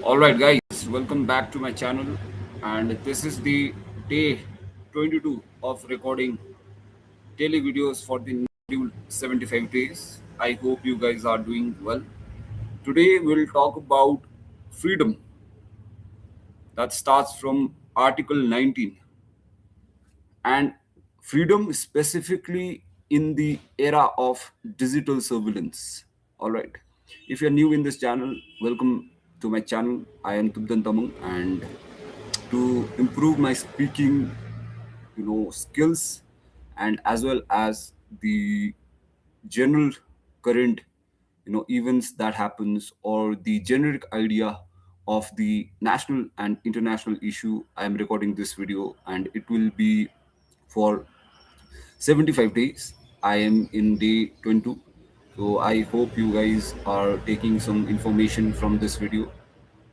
All right, guys, welcome back to my channel. And this is the day 22 of recording daily videos for the new 75 days. I hope you guys are doing well. Today, we'll talk about freedom that starts from Article 19 and freedom specifically in the era of digital surveillance. All right. If you're new in this channel, welcome to my channel. I am Tubdan Tamang, and to improve my speaking, skills, and as well as the general current, events that happens, or the generic idea of the national and international issue, I am recording this video, and it will be for 75 days. I am in day 22. So I hope you guys are taking some information from this video.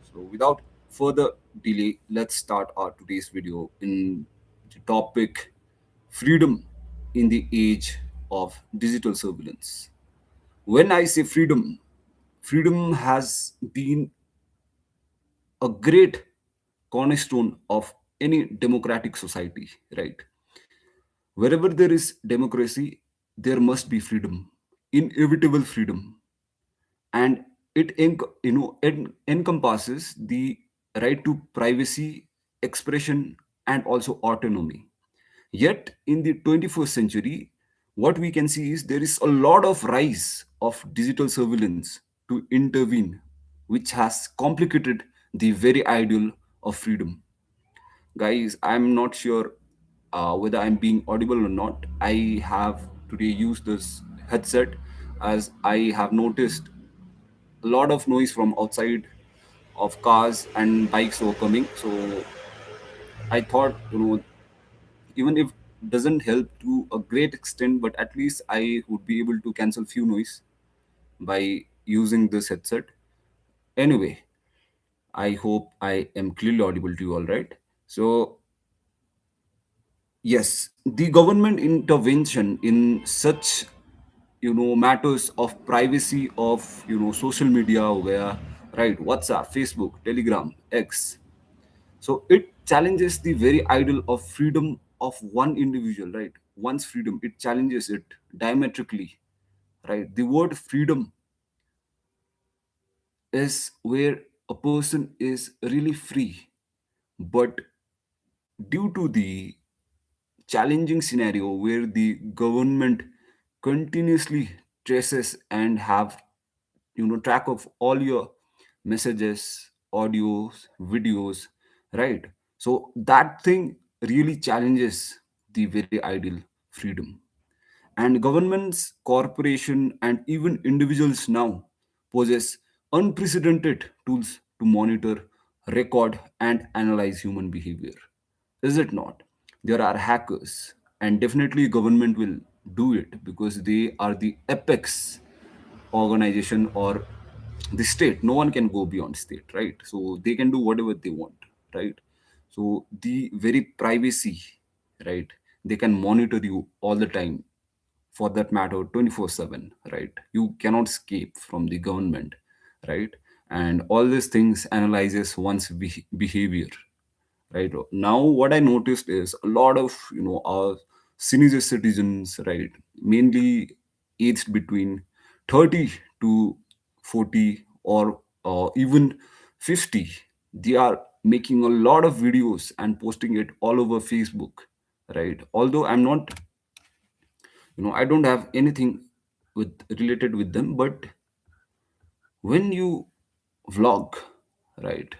So without further delay, let's start our today's video in the topic freedom in the age of digital surveillance. When I say freedom, freedom has been a great cornerstone of any democratic society, right? Wherever there is democracy, there must be freedom, inevitable freedom, and it encompasses the right to privacy, expression, and also autonomy. Yet in the 21st century, what we can see is there is a lot of rise of digital surveillance to intervene, which has complicated the very ideal of freedom. Guys, I'm not sure whether I'm being audible or not. I have today used this headset as I have noticed a lot of noise from outside of cars and bikes were coming. So I thought, even if doesn't help to a great extent, but at least I would be able to cancel few noise by using this headset. Anyway, I hope I am clearly audible to you all, right? So yes, the government intervention in such matters of privacy of social media, where right, WhatsApp, Facebook, Telegram, X. So it challenges the very ideal of freedom of one individual, right? One's freedom, it challenges it diametrically, right? The word freedom is where a person is really free, but due to the challenging scenario where the government continuously traces and have track of all your messages, audios, videos, right? So that thing really challenges the very ideal freedom. And governments, corporation, and even individuals now possess unprecedented tools to monitor, record, and analyze human behavior. Is it not? There are hackers, and definitely government will do it because they are the apex organization or the state. No one can go beyond state, right? So they can do whatever they want, right? So the very privacy, right? They can monitor you all the time, for that matter 24/7, right? You cannot escape from the government, right? And all these things analyzes one's behavior, right? Now what I noticed is a lot of our senior citizens, right, mainly aged between 30 to 40, or even 50, they are making a lot of videos and posting it all over Facebook, right? Although I'm not, I don't have anything with related with them, but when you vlog, right,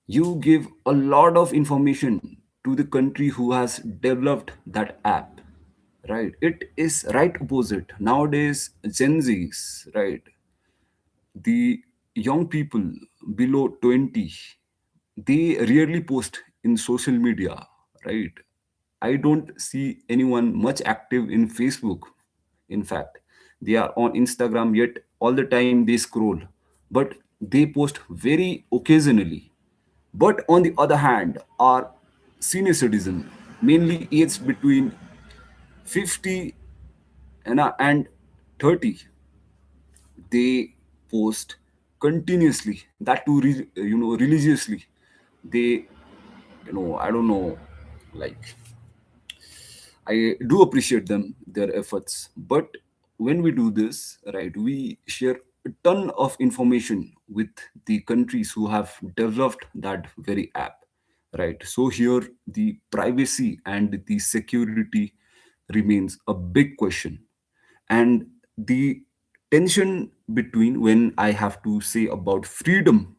you give a lot of information to the country who has developed that app, right? It is right opposite nowadays. Gen Z's, right, the young people below 20, they rarely post in social media, right? I don't see anyone much active in Facebook. In fact, they are on Instagram, yet all the time they scroll, but they post very occasionally. But on the other hand, our senior citizen, mainly aged between 50 and 30, they post continuously, that too religiously. They, I don't know, like, I do appreciate them, their efforts. But when we do this, right, we share a ton of information with the countries who have developed that very app, right? So here, the privacy and the security remains a big question. And the tension between when I have to say about freedom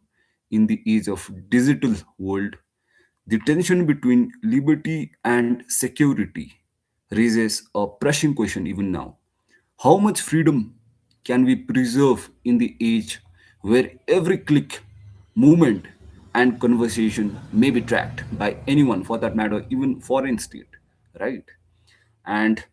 in the age of digital world, the tension between liberty and security raises a pressing question even now. How much freedom can we preserve in the age where every click, movement, and conversation may be tracked by anyone, for that matter, even foreign state, right? And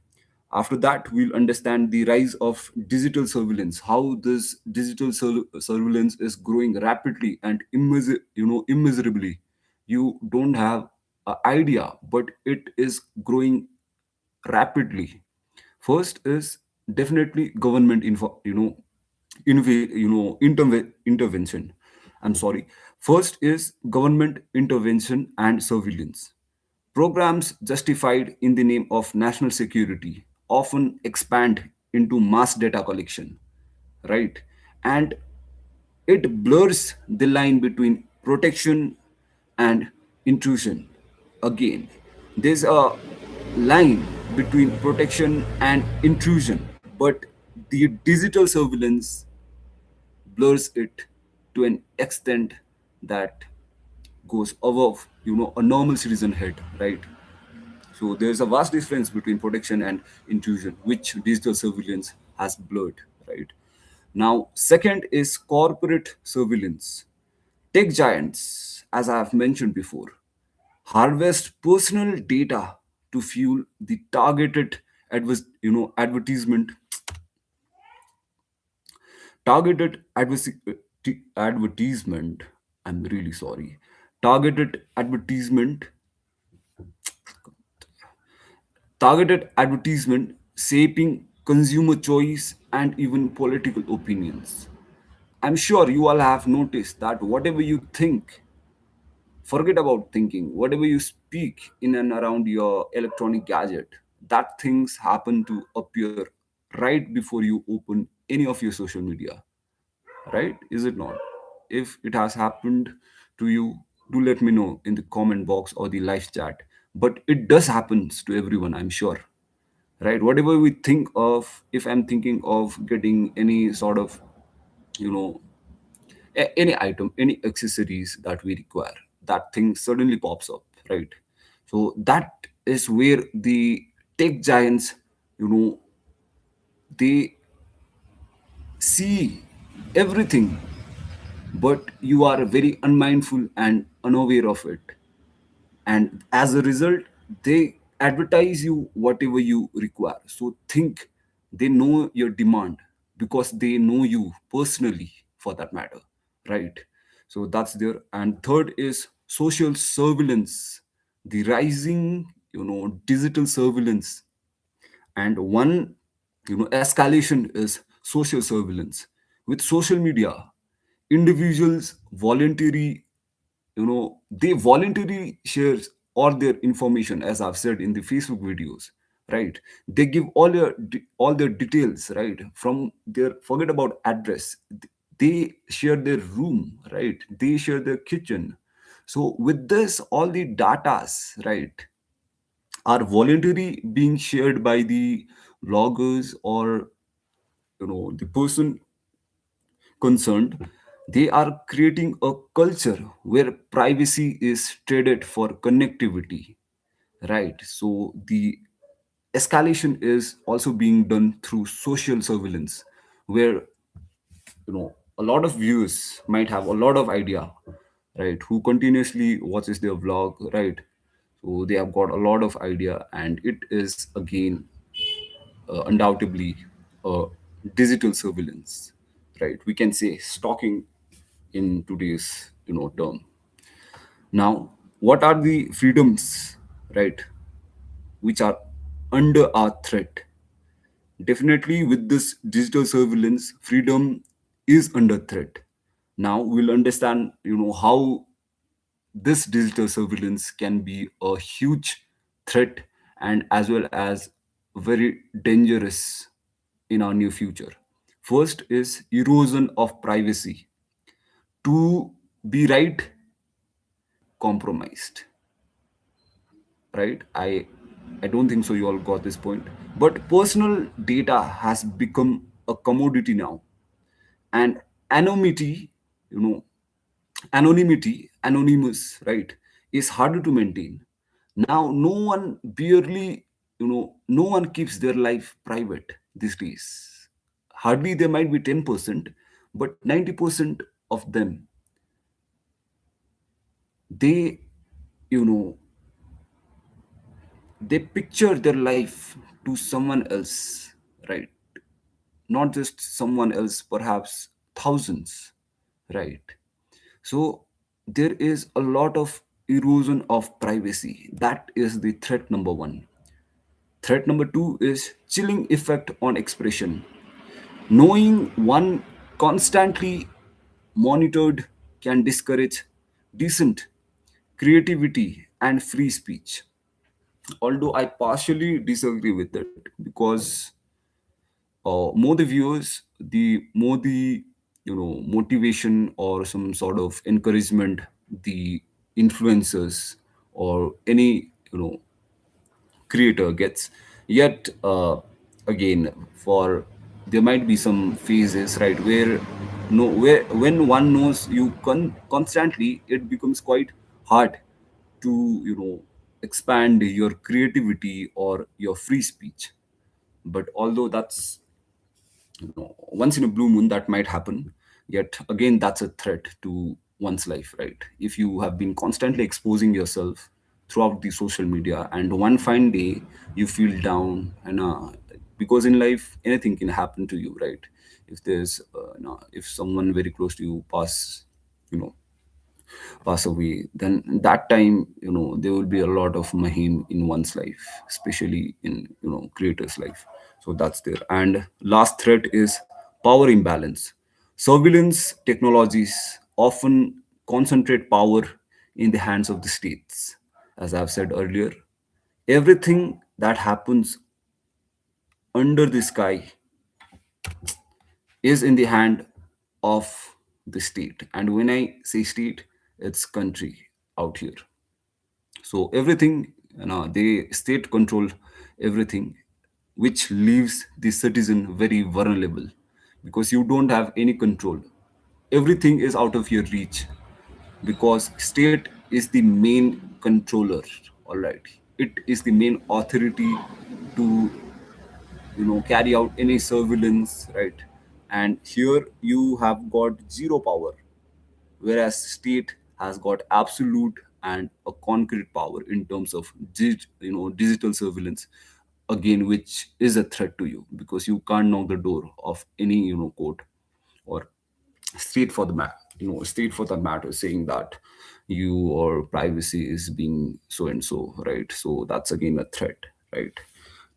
after that, we'll understand the rise of digital surveillance, how this digital surveillance is growing rapidly and immeasurably. You don't have an idea, but it is growing rapidly. First is definitely government intervention. I'm sorry. First is government intervention and surveillance. Programs justified in the name of national security often expand into mass data collection, right? And it blurs the line between protection and intrusion. Again, there's a line between protection and intrusion, but the digital surveillance blurs it to an extent that goes above, a normal citizen head, right? So there's a vast difference between protection and intrusion, which digital surveillance has blurred, right? Now, second is corporate surveillance. Tech giants, as I have mentioned before, harvest personal data to fuel the targeted advertisement, targeted advertisement. I'm really sorry. Targeted advertisement Targeted advertisement shaping consumer choice and even political opinions. I'm sure you all have noticed that whatever you think, forget about thinking, whatever you speak in and around your electronic gadget, that things happen to appear right before you open any of your social media, right? Is it not? If it has happened to you, do let me know in the comment box or the live chat. But it does happens to everyone, I'm sure, right? Whatever we think of, if I'm thinking of getting any sort of, you know any item, any accessories that we require, that thing suddenly pops up, right? So that is where the tech giants, you know they see everything, but you are very unmindful and unaware of it. And as a result, they advertise you whatever you require. So think, they know your demand because they know you personally, for that matter, right? So that's there. And third is social surveillance, the rising, digital surveillance. And one, escalation is social surveillance. With social media, individuals they voluntarily shares all their information, as I've said in the Facebook videos, right? They give all their details, right? From their, forget about address, they share their room, right? They share their kitchen. So with this, all the datas, right, are voluntarily being shared by the bloggers or, the person concerned. They are creating a culture where privacy is traded for connectivity, right? So the escalation is also being done through social surveillance, where, a lot of viewers might have a lot of idea, right, who continuously watches their vlog, right? So they have got a lot of idea, and it is again, undoubtedly, uh, digital surveillance, right? We can say stalking in today's, term. Now, what are the freedoms, right, which are under our threat? Definitely, with this digital surveillance, freedom is under threat. Now we'll understand, how this digital surveillance can be a huge threat and as well as very dangerous in our near future. First is erosion of privacy. To be right, compromised, right? I don't think so you all got this point. But personal data has become a commodity now, and anonymity, you know anonymous, right, is harder to maintain. Now no one keeps their life private these days. Hardly there might be 10%, but 90% of them, they you know they picture their life to someone else, right? Not just someone else, perhaps thousands, right? So there is a lot of erosion of privacy. That is the threat number one. Threat number two is chilling effect on expression. Knowing one constantly monitored can discourage decent creativity and free speech. Although I partially disagree with it, because more the viewers, the more the motivation or some sort of encouragement the influencers or any creator gets. Yet again, for there might be some phases, right, where no where when one knows you constantly, it becomes quite hard to expand your creativity or your free speech. But although that's once in a blue moon, that might happen. Yet again, that's a threat to one's life, right? If you have been constantly exposing yourself throughout the social media and one fine day you feel down, and because in life anything can happen to you, right? If there's if someone very close to you you know pass away, then that time there will be a lot of mahim in one's life, especially in creators life. So that's there. And last threat is power imbalance. Surveillance technologies often concentrate power in the hands of the states. As I've said earlier, everything that happens under the sky is in the hand of the state. And when I say state, it's country out here. So everything, they state control everything, which leaves the citizen very vulnerable, because you don't have any control. Everything is out of your reach, because state is the main controller. All right, it is the main authority to carry out any surveillance, right? And here you have got zero power, whereas state has got absolute and a concrete power in terms of digital surveillance, again, which is a threat to you, because you can't knock the door of any court or state for the matter, saying that your privacy is being so and so, right? So that's again a threat, right?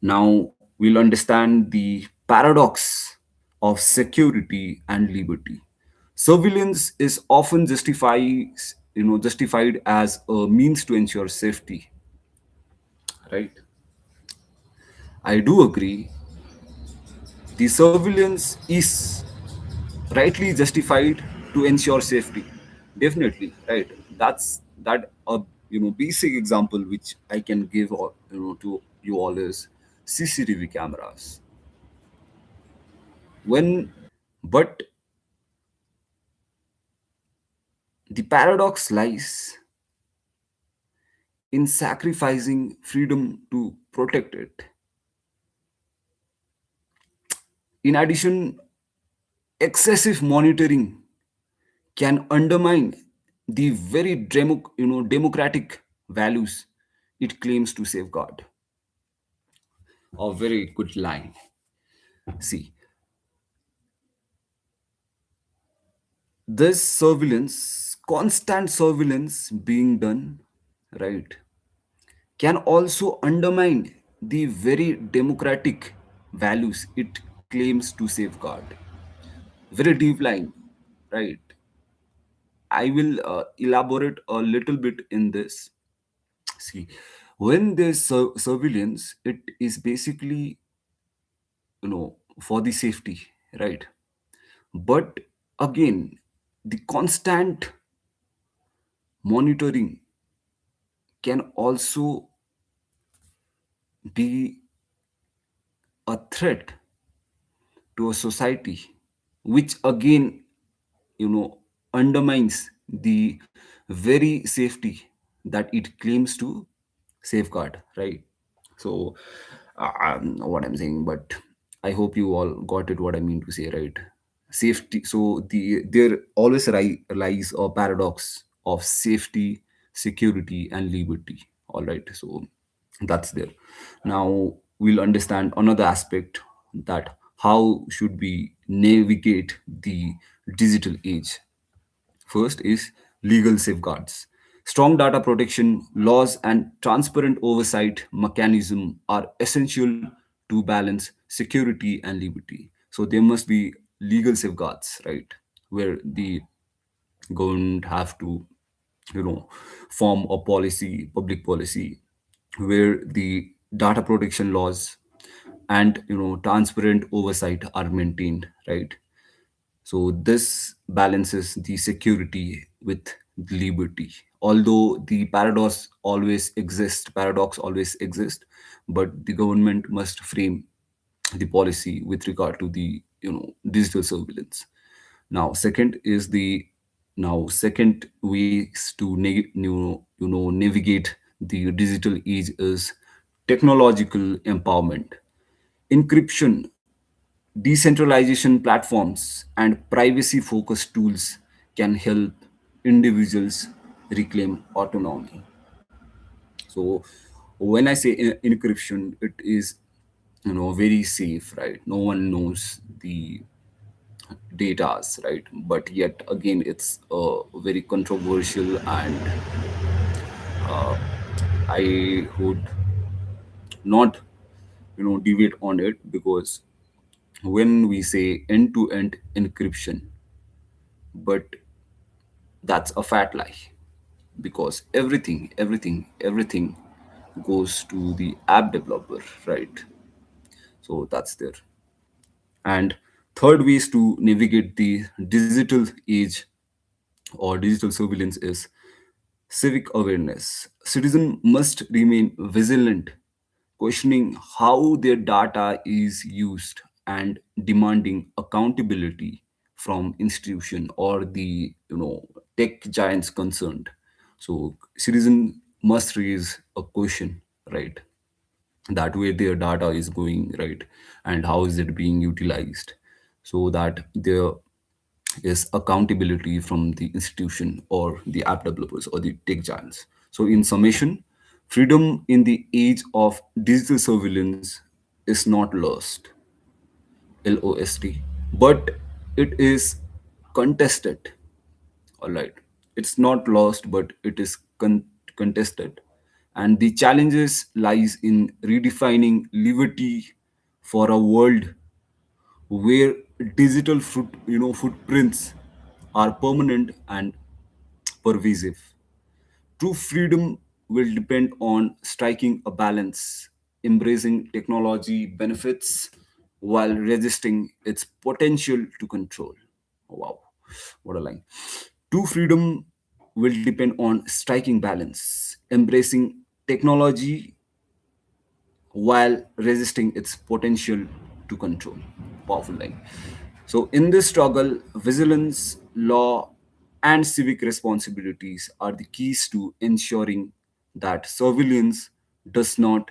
Now we'll understand the paradox of security and liberty. Surveillance is often justified as a means to ensure safety, right? I do agree. The surveillance is rightly justified to ensure safety. Definitely, right? That basic example which I can give to you all is CCTV cameras. When But the paradox lies in sacrificing freedom to protect it. In addition, excessive monitoring can undermine the very democratic values it claims to safeguard. A very good line. See, this surveillance, constant surveillance being done, right, can also undermine the very democratic values it claims to safeguard. very deep line, right? I will elaborate a little bit in this. See, when there's surveillance, it is basically, for the safety, right? But again, the constant monitoring can also be a threat to a society, which again, undermines the very safety that it claims to safeguard, right? So, what I'm saying, but I hope you all got it. What I mean to say, right? Safety. So there always lies a paradox of safety, security, and liberty. All right. So that's there. Now we'll understand another aspect, that how should we navigate the digital age. First is legal safeguards. Strong data protection laws and transparent oversight mechanism are essential to balance security and liberty. So there must be legal safeguards, right? Where the government have to, you know, form a policy, public policy, where the data protection laws and transparent oversight are maintained, right? So this balances the security with the liberty. Although the paradox always exists, but the government must frame the policy with regard to the digital surveillance. Now, second ways to navigate the digital age is technological empowerment, encryption, decentralization platforms, and privacy focused tools can help individuals reclaim autonomy. So, when I say encryption, it is very safe, right? No one knows the datas, right? But yet again, it's very controversial, and uh, I would not debate on it, because when we say end to end encryption, but that's a fat lie, because everything goes to the app developer, right? So that's there. And third ways to navigate the digital age or digital surveillance is civic awareness. Citizen must remain vigilant, questioning how their data is used and demanding accountability from institution or the tech giants concerned. So citizen must raise a question, right? That way their data is going, right? And how is it being utilized, so that there is accountability from the institution or the app developers or the tech giants. So in summation, freedom in the age of digital surveillance is not lost, lost, but it is contested. All right, it's not lost, but it is contested. And the challenges lies in redefining liberty for a world where digital footprints are permanent and pervasive. True freedom will depend on striking a balance, embracing technology benefits while resisting its potential to control. Wow, what a line. True freedom will depend on striking balance, embracing technology while resisting its potential to control. Powerful line. So, in this struggle, vigilance, law, and civic responsibilities are the keys to ensuring that surveillance does not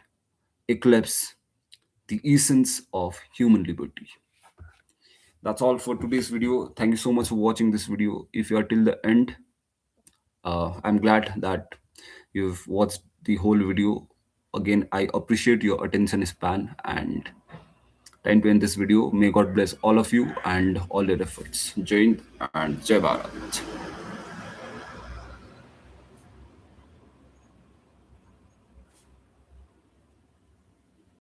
eclipse the essence of human liberty. That's all for today's video. Thank you so much for watching this video. If you are till the end, I'm glad that you've watched the whole video. Again, I appreciate your attention span, and time to end this video. May God bless all of you and all your efforts. Jai Hind and Jai Bharat.